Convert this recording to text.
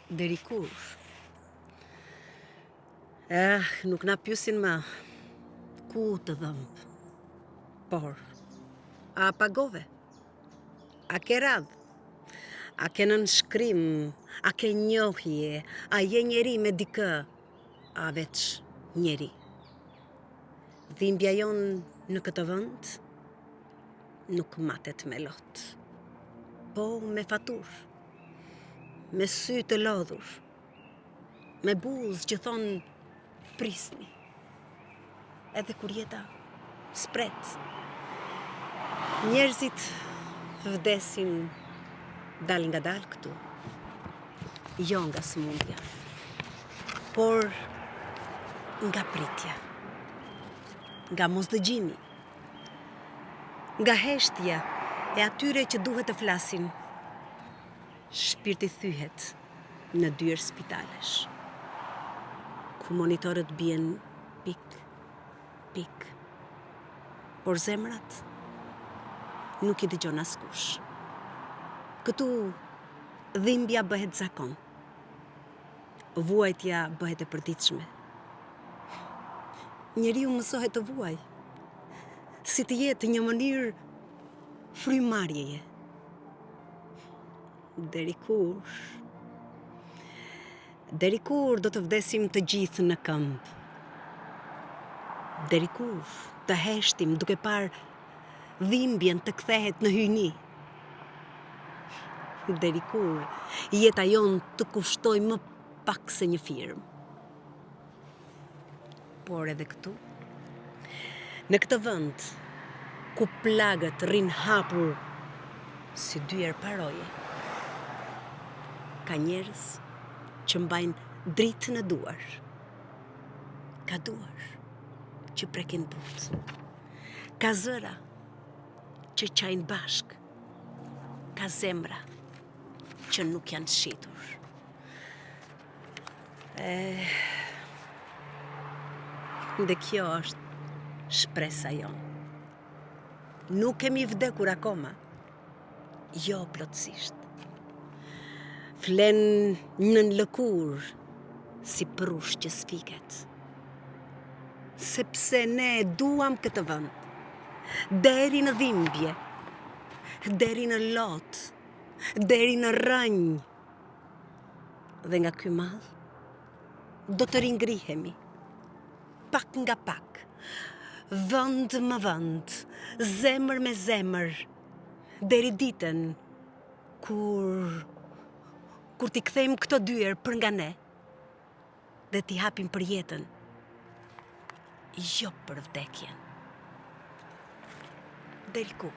Deri kur? Nuk na pyesin më ku të dhëmb. Por, a pagove? A ke radhë? A ke nënshkrim? A ke njohje? A je njeri me dikë? A veç njeri? Dhimbja jonë në këtë vend nuk matet me lot, po me fatur, me sy të lodhur, me buzë që thonë prisni, edhe kur jeta spret. Njerëzit vdesin dal nga dal këtu, jo nga sëmundja, por nga pritja, nga mosdëgjimi, nga heshtja e atyre që duhet të flasin. Shpirti thyhet në dyert spitalesh, ku monitorët bien pik, pik, por zemrat nuk i dëgjon askush. Këtu dhimbja bëhet zakon, vuajtja bëhet e përditshme. Njeriu mësohet të vuaj, si të jetë një mënyrë frymarrjeje. Deri kur? Deri kur do të vdesim të gjithë në këmbë? Deri kur të heshtim duke parë dhimbjen të kthehet në hyjni? Deri kur jeta jon të kushtoj më pak se një firmë? Por edhe këtu, në këtë vend, ku plagët rrin hapur si dyer paroje, ka njerëz që mbajnë dritë në duar, ka duar që prekin butë, ka zëra që qajnë bashk, ka zemra që nuk janë shitur. Dhe kjo është shpresa jonë. Nuk kemi vdekur akoma, jo plotësisht. Flen nën lëkur si prush që sfiket. Sepse ne duam këtë vend, deri në dhimbje, deri në lot, deri në rënj. Dhe nga ky mall do të ringrihemi, pak nga pak, vend më vend, zemër me zemër, deri ditën kur t'i kthejmë këto dyer për nga ne, dhe t'i hapim për jetën, jo për vdekjen. Deri kur?